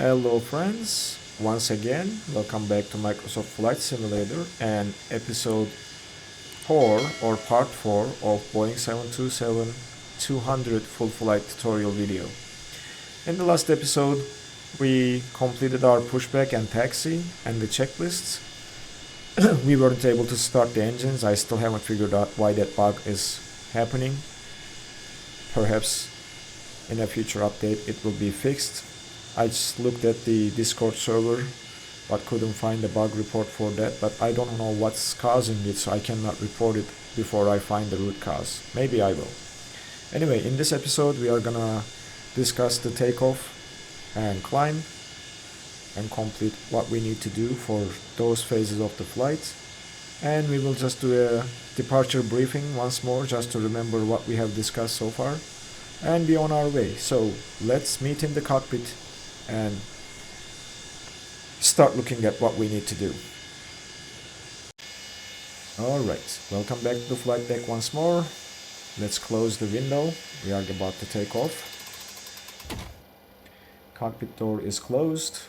Hello friends, once again welcome back to Microsoft Flight Simulator and episode 4 or part 4 of Boeing 727-200 full flight tutorial video. In the last episode we completed our pushback and taxi and the checklists. We weren't able to start the engines. I still haven't figured out why that bug is happening. Perhaps in a future update it will be fixed. I just looked at the Discord server but couldn't find a bug report for that, but I don't know what's causing it, so I cannot report it before I find the root cause. Maybe I will. Anyway, in this episode we are gonna discuss the takeoff and climb and complete what we need to do for those phases of the flight, and we will just do a departure briefing once more just to remember what we have discussed so far and be on our way. So let's meet in the cockpit and start looking at what we need to do. Alright, welcome back to the flight deck once more. Let's close the window. We are about to take off. Cockpit door is closed.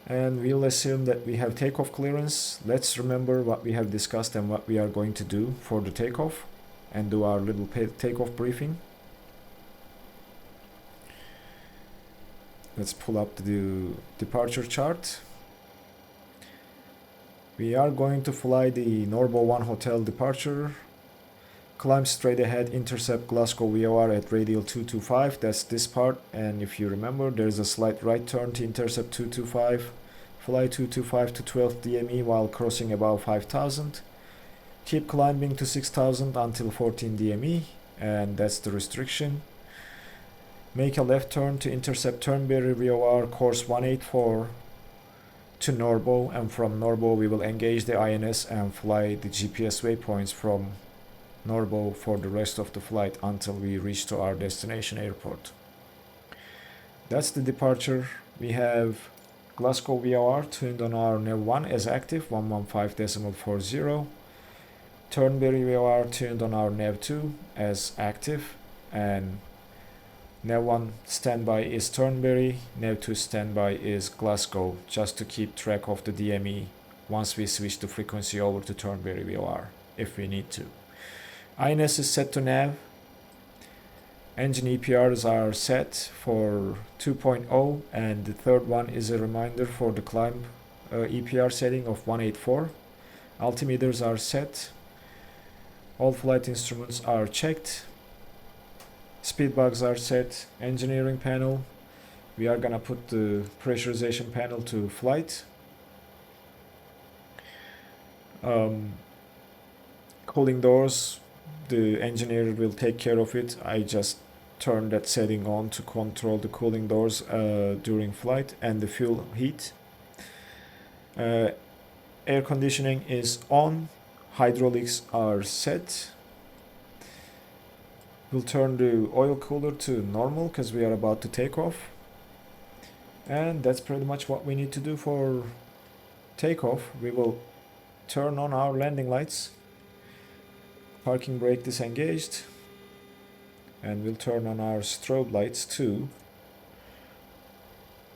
And we'll assume that we have takeoff clearance. Let's remember what we have discussed and what we are going to do for the takeoff and do our little takeoff briefing. Let's pull up the departure chart. We are going to fly the Norbo 1 Hotel departure. Climb straight ahead, intercept Glasgow VOR at radial 225. That's this part. And if you remember, there's a slight right turn to intercept 225. Fly 225 to 12 DME while crossing above 5000. Keep climbing to 6000 until 14 DME. And that's the restriction. Make a left turn to intercept Turnberry VOR course 184 to Norbo, and from Norbo we will engage the INS and fly the GPS waypoints from Norbo for the rest of the flight until we reach to our destination airport. That's the departure. We have Glasgow VOR tuned on our nav1 as active 115.40. Turnberry VOR tuned on our nav2 as active, and nav1 standby is Turnberry, nav2 standby is Glasgow, just to keep track of the DME once we switch the frequency over to Turnberry VOR if we need to. INS is set to nav. Engine EPRs are set for 2.0, and the third one is a reminder for the climb EPR setting of 184. Altimeters are set. All flight instruments are checked. Speed bugs are set. Engineering panel, we are gonna put the pressurization panel to flight. Cooling doors, the engineer will take care of it. I just turned that setting on to control the cooling doors during flight, and the fuel heat. Air conditioning is on. Hydraulics are set. We'll turn the oil cooler to normal because we are about to take off. And that's pretty much what we need to do for takeoff. We will turn on our landing lights. Parking brake disengaged. And we'll turn on our strobe lights too.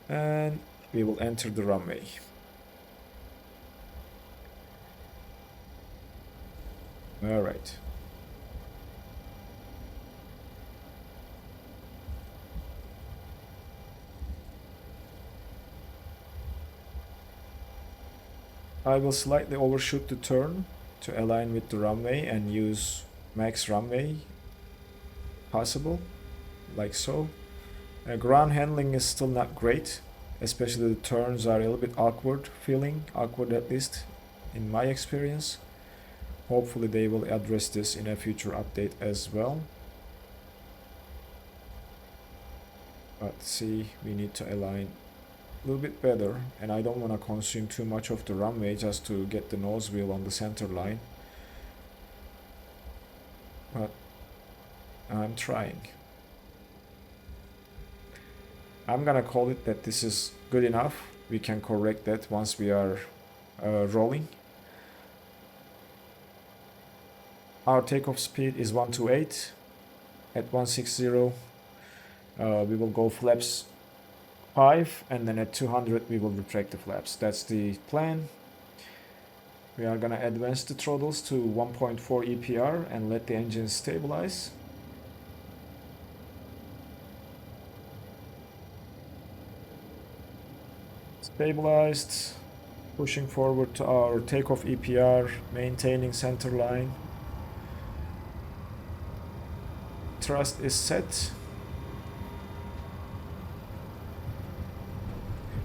And we will enter the runway. All right. I will slightly overshoot the turn to align with the runway and use max runway possible, like so. Ground handling is still not great, especially the turns are a little bit awkward at least in my experience. Hopefully they will address this in a future update as well. But see, we need to align a little bit better, and I don't want to consume too much of the runway just to get the nose wheel on the center line, but I'm trying. I'm gonna call it that this is good enough. We can correct that once we are rolling. Our takeoff speed is 128. At 160 we will go flaps 5, and then at 200 we will retract the flaps. That's the plan. We are gonna advance the throttles to 1.4 EPR and let the engine stabilize. Stabilized, pushing forward to our takeoff EPR, maintaining center line. Thrust is set.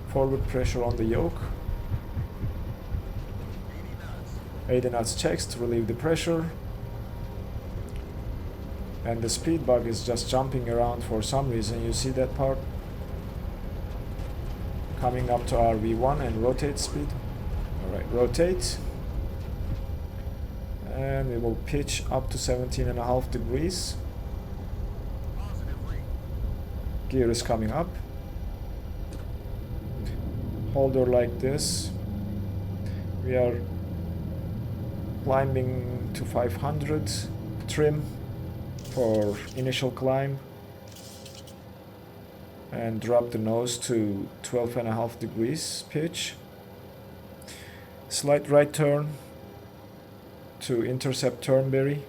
Forward pressure on the yoke. 80 knots checks to relieve the pressure. And the speed bug is just jumping around for some reason. You see that part? Coming up to our V1 and rotate speed. Alright, rotate. And we will pitch up to 17.5 degrees. Gear is coming up. Hold her like this. We are climbing to 500. Trim for initial climb. And drop the nose to 12.5 degrees pitch. Slight right turn to intercept Turnberry.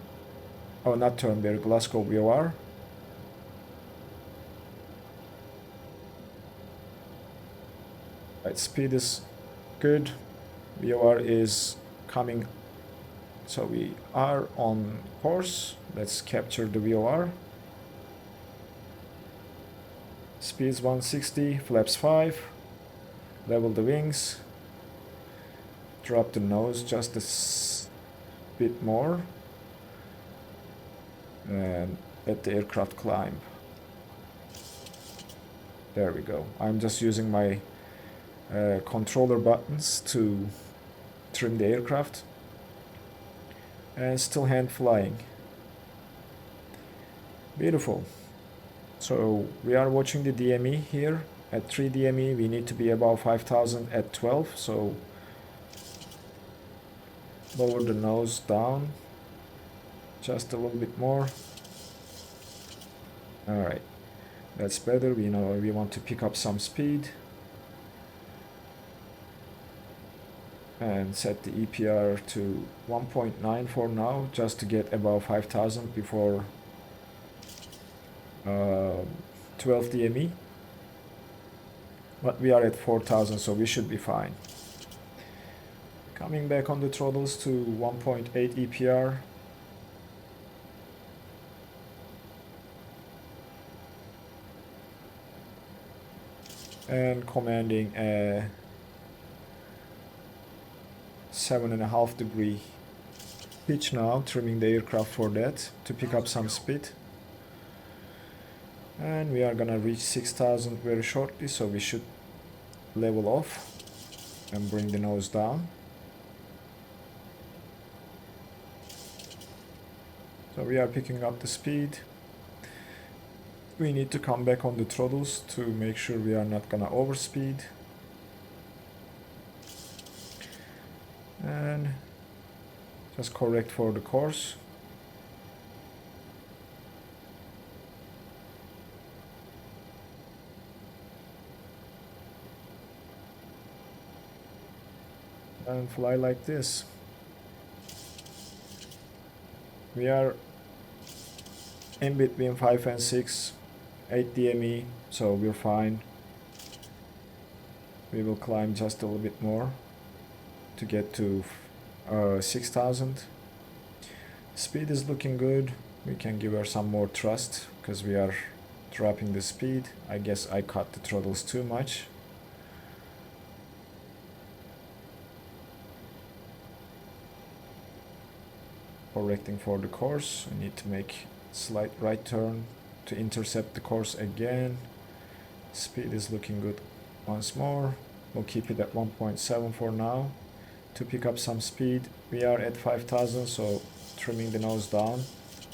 Oh, not Turnberry, Glasgow VOR. Right, speed is good. VOR is coming. So we are on course. Let's capture the VOR. Speeds 160, flaps 5. Level the wings. Drop the nose just a bit more. And let the aircraft climb. There we go. I'm just using my controller buttons to trim the aircraft. And still hand flying. Beautiful. So we are watching the DME here. At 3 DME we need to be above 5000 at 12. So lower the nose down just a little bit more. Alright, that's better. We know we want to pick up some speed. And set the EPR to 1.9 for now, just to get above 5000 before 12 DME. But we are at 4000, so we should be fine. Coming back on the throttles to 1.8 EPR. And commanding a 7.5 degree pitch now, trimming the aircraft for that to pick up some speed. And we are gonna reach 6000 very shortly, so we should level off and bring the nose down. So we are picking up the speed. We need to come back on the throttles to make sure we are not gonna overspeed. And just correct for the course. And fly like this. We are in between 5 and 6, 8 DME, so we're fine. We will climb just a little bit more to get to 6000. Speed is looking good. We can give her some more thrust because we are dropping the speed. I guess I cut the throttles too much. Correcting for the course. I need to make slight right turn to intercept the course again. Speed is looking good once more. We'll keep it at 1.7 for now to pick up some speed. We are at 5000, so trimming the nose down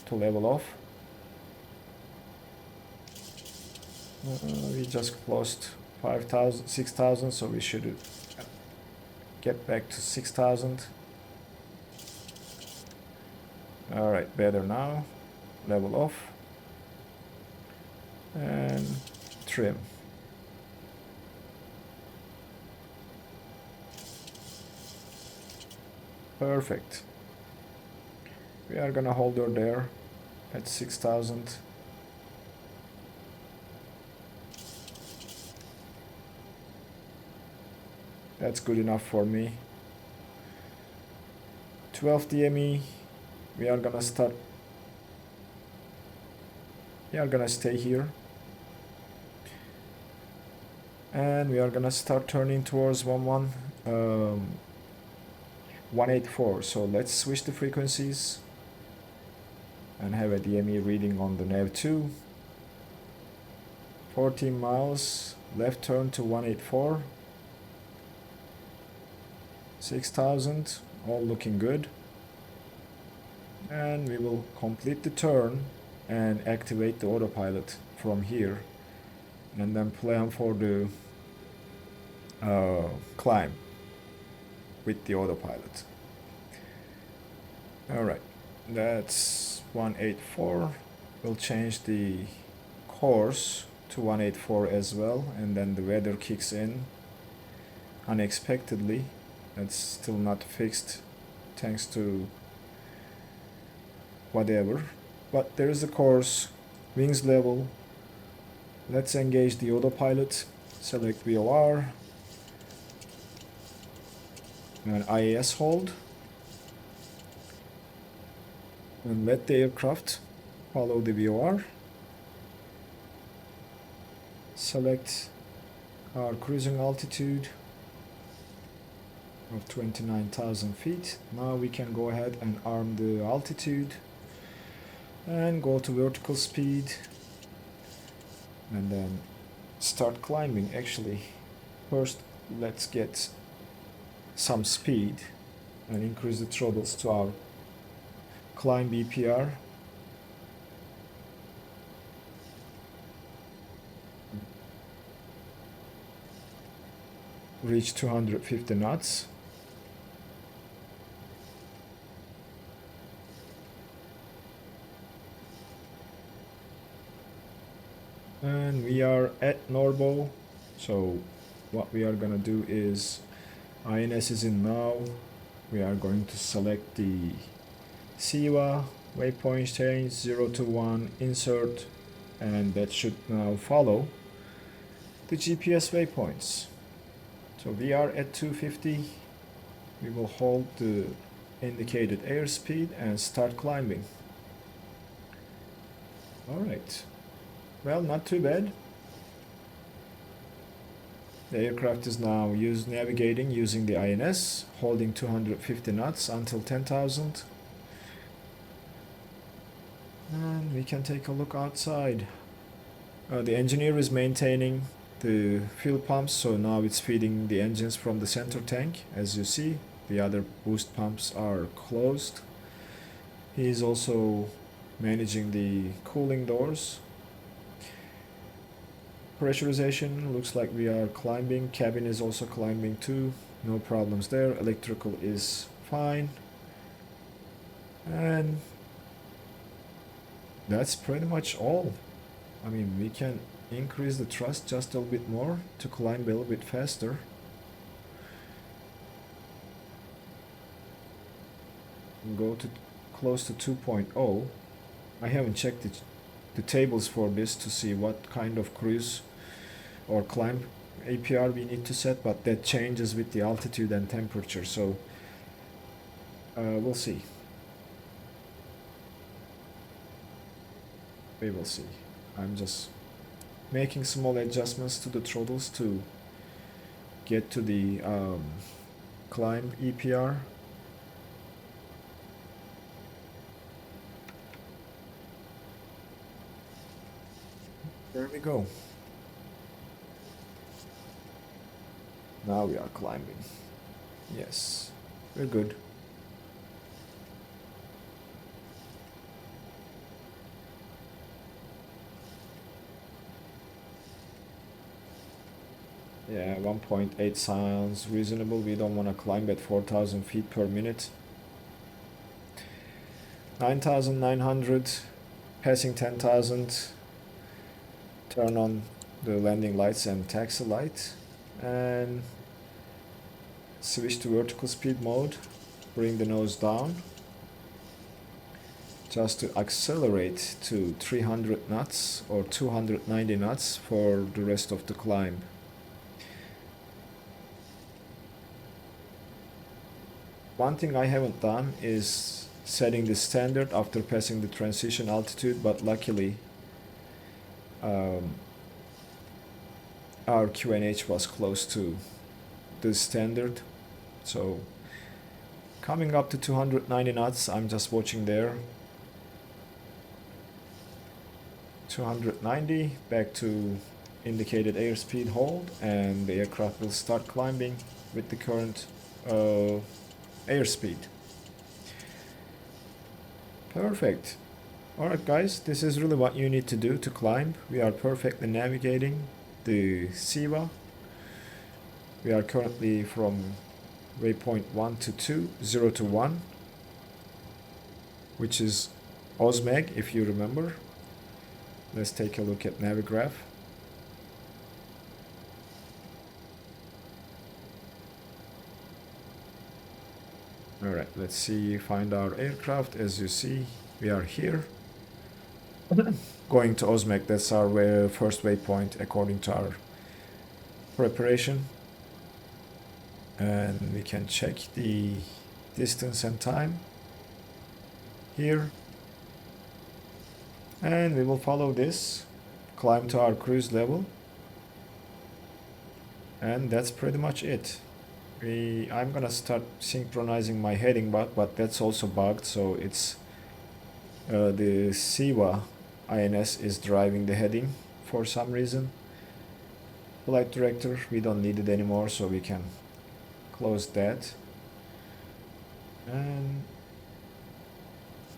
to level off. We just closed 5000, 6000, so we should get back to 6000. Alright, better now. Level off and trim. Perfect. We are gonna hold her there at 6,000. That's good enough for me. 12 DME. We are gonna start. We are gonna stay here. And we are gonna start turning towards 184. So let's switch the frequencies and have a DME reading on the nav2. 14 miles, left turn to 184. 6,000, all looking good. And we will complete the turn and activate the autopilot from here, and then plan for the climb with the autopilot. Alright, that's 184. We'll change the course to 184 as well, and then the weather kicks in unexpectedly. That's still not fixed thanks to whatever, but there is a course, wings level. Let's engage the autopilot, select VOR and IAS hold, and let the aircraft follow the VOR. Select our cruising altitude of 29,000 feet. Now we can go ahead and arm the altitude and go to vertical speed and then start climbing. Actually, first let's get some speed and increase the throttles to our climb BPR. Reach 250 knots. And we are at Norbo, so what we are gonna do is INS is in now. We are going to select the SIWA waypoint change 0 to 1 insert, and that should now follow the GPS waypoints. So we are at 250. We will hold the indicated airspeed and start climbing. Alright. Well, not too bad. The aircraft is now navigating using the INS, holding 250 knots until 10,000. And we can take a look outside. The engineer is maintaining the fuel pumps, so now it's feeding the engines from the center tank. As you see, the other boost pumps are closed. He is also managing the cooling doors. Pressurization looks like we are climbing. Cabin is also climbing too. No problems there. Electrical is fine. And that's pretty much all. I mean, we can increase the thrust just a little bit more to climb a little bit faster. Go to close to 2.0. I haven't checked the tables for this to see what kind of cruise or climb APR we need to set, but that changes with the altitude and temperature, so we'll see. We will see. I'm just making small adjustments to the throttles to get to the climb EPR. There we go. Now we are climbing. Yes, we're good. Yeah, 1.8 sounds reasonable. We don't want to climb at 4,000 feet per minute. 9,900, passing 10,000. Turn on the landing lights and taxi light and switch to vertical speed mode. bring the nose down just to accelerate to 300 knots or 290 knots for the rest of the climb. One thing I haven't done is setting the standard after passing the transition altitude, but luckily our QNH was close to the standard. So coming up to 290 knots, I'm just watching there. 290, back to indicated airspeed hold, and the aircraft will start climbing with the current airspeed. Perfect. Alright guys, this is really what you need to do to climb. We are perfectly navigating the SIVA. We are currently from waypoint 1 to 2, 0 to 1, which is OSMEG if you remember. Let's take a look at Navigraph. Alright, let's see, find our aircraft. As you see, we are here. Going to OSMEG, that's our first waypoint according to our preparation. And we can check the distance and time here. And we will follow this, climb to our cruise level. And that's pretty much it. I'm gonna start synchronizing my heading, but that's also bugged, so it's the SIVA INS is driving the heading for some reason. Flight director, we don't need it anymore, so we can close that. And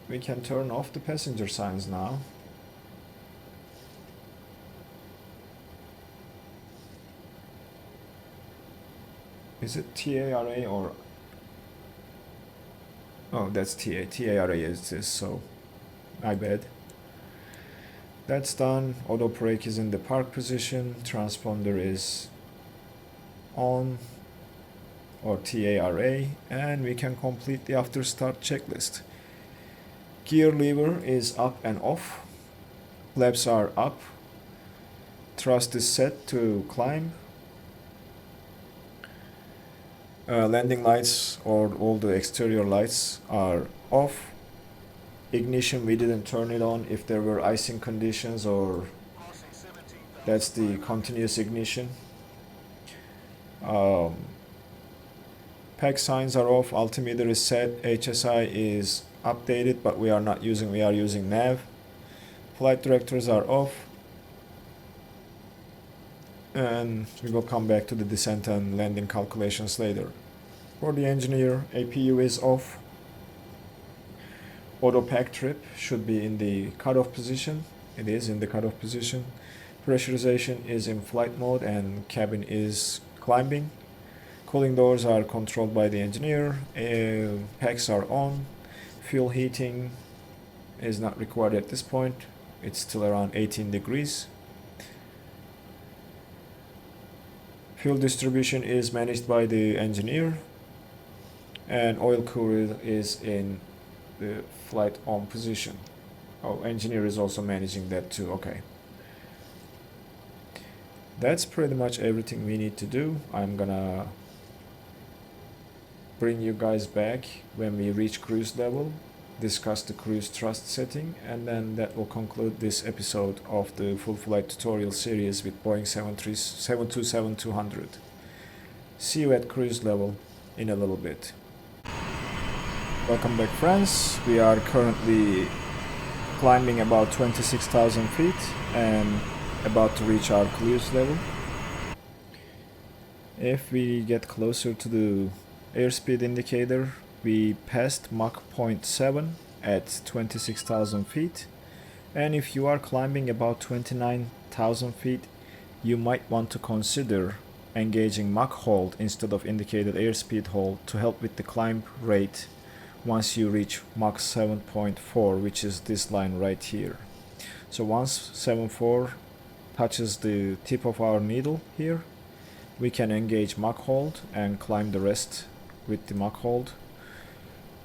we can turn off the passenger signs now. Is it TARA or... Oh, that's TARA is this, so my bad. That's done. Auto brake is in the park position. Transponder is on, or TARA, and we can complete the after start checklist. Gear lever is up and off. Flaps are up. Thrust is set to climb. Landing lights or all the exterior lights are off. Ignition, we didn't turn it on if there were icing conditions, or that's the continuous ignition. Pack signs are off. Altimeter is set. HSI is updated, but we are using nav. Flight directors are off. And we will come back to the descent and landing calculations later. For the engineer, APU is off. Auto pack trip should be in the cutoff position. It is in the cutoff position. Pressurization is in flight mode and cabin is climbing. Cooling doors are controlled by the engineer. Packs are on. Fuel heating is not required at this point. It's still around 18 degrees. Fuel distribution is managed by the engineer, and oil cooler is in the flight on position. Oh, engineer is also managing that too. Okay. That's pretty much everything we need to do. I'm gonna bring you guys back when we reach cruise level, discuss the cruise thrust setting, and then that will conclude this episode of the full flight tutorial series with Boeing 727-200. See you at cruise level in a little bit. Welcome back, friends. We are currently climbing about 26,000 feet and about to reach our cruise level. If we get closer to the airspeed indicator, we passed Mach 0.7 at 26,000 feet, and if you are climbing about 29,000 feet, you might want to consider engaging Mach hold instead of indicated airspeed hold to help with the climb rate once you reach Mach 7.4, which is this line right here. So once 7.4 touches the tip of our needle here, we can engage Mach hold and climb the rest with the Mach hold.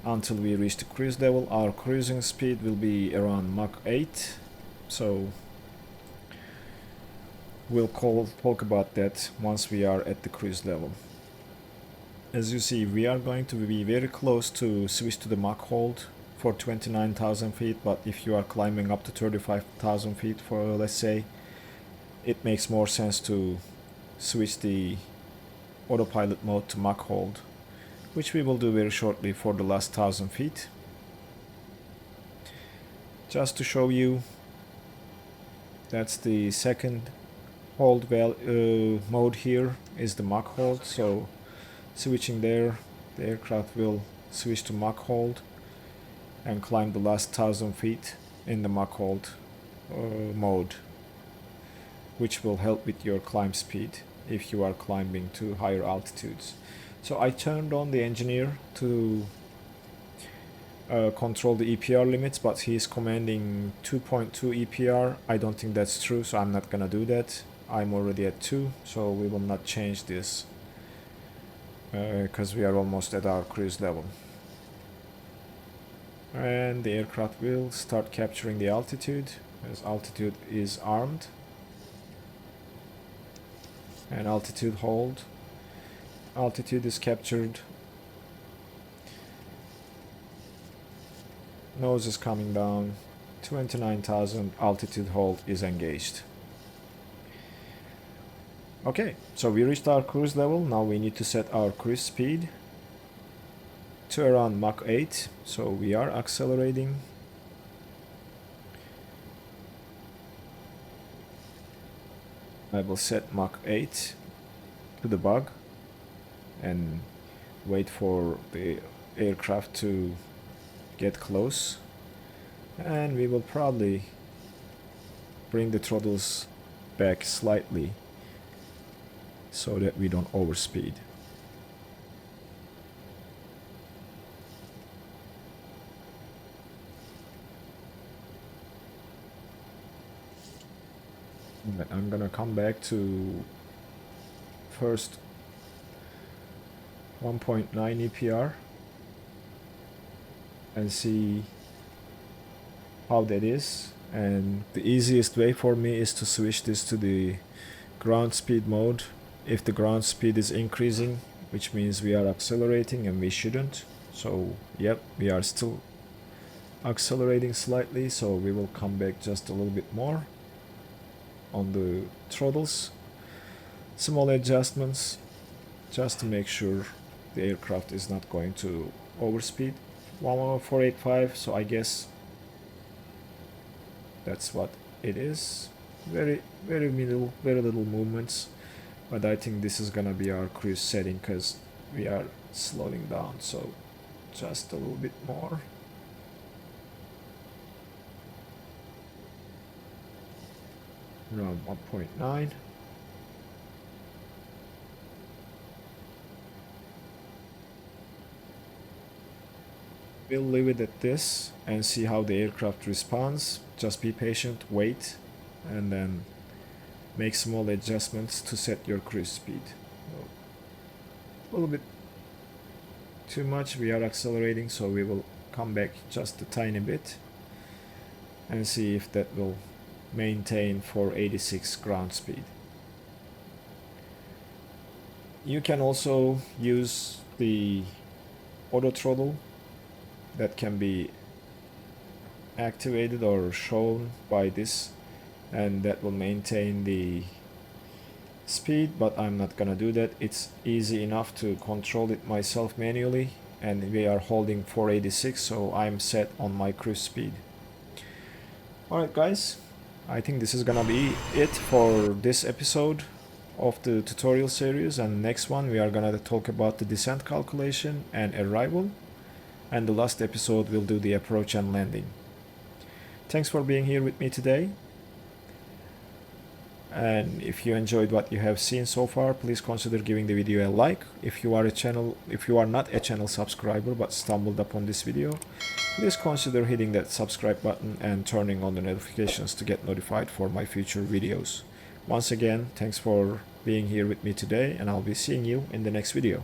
until we reach the cruise level. Our cruising speed will be around Mach 8, so we'll talk about that once we are at the cruise level. As you see, we are going to be very close to switch to the Mach hold for 29,000 feet, but if you are climbing up to 35,000 feet, for let's say, it makes more sense to switch the autopilot mode to Mach hold, which we will do very shortly for the last 1,000 feet. Just to show you, that's the second hold mode. Here is the Mach hold, so switching there, the aircraft will switch to Mach hold and climb the last 1,000 feet in the Mach hold mode, which will help with your climb speed if you are climbing to higher altitudes. So I turned on the engineer to control the EPR limits, but he's commanding 2.2 EPR. I don't think that's true, so I'm not gonna do that. I'm already at 2, so we will not change this because we are almost at our cruise level. And the aircraft will start capturing the altitude, as altitude is armed. And altitude hold. Altitude is captured. Nose is coming down. 29,000. Altitude hold is engaged. Okay, so we reached our cruise level. Now we need to set our cruise speed to around Mach 8. So we are accelerating. I will set Mach 8 to the bug and wait for the aircraft to get close, and we will probably bring the throttles back slightly so that we don't overspeed. But I'm gonna come back to first 1.9 EPR and see how that is. And the easiest way for me is to switch this to the ground speed mode. If the ground speed is increasing, which means we are accelerating, and we shouldn't. So yep, we are still accelerating slightly, so we will come back just a little bit more on the throttles. Small adjustments just to make sure the aircraft is not going to overspeed. 11485, so I guess that's what it is. Very little movements, but I think this is gonna be our cruise setting because we are slowing down, so just a little bit more. Around 1.9. We'll leave it at this and see how the aircraft responds. Just be patient, wait, and then make small adjustments to set your cruise speed. A little bit too much, we are accelerating, so we will come back just a tiny bit and see if that will maintain 486 ground speed. You can also use the auto throttle that can be activated or shown by this, and that will maintain the speed, but I'm not gonna do that. It's easy enough to control it myself manually, and we are holding 486, so I'm set on my cruise speed. Alright guys, I think this is gonna be it for this episode of the tutorial series, and next one we are gonna talk about the descent calculation and arrival, and the last episode we'll do the approach and landing. Thanks for being here with me today, and if you enjoyed what you have seen so far, please consider giving the video a like. If you are not a channel subscriber but stumbled upon this video, please consider hitting that subscribe button and turning on the notifications to get notified for my future videos. Once again, thanks for being here with me today, and I'll be seeing you in the next video.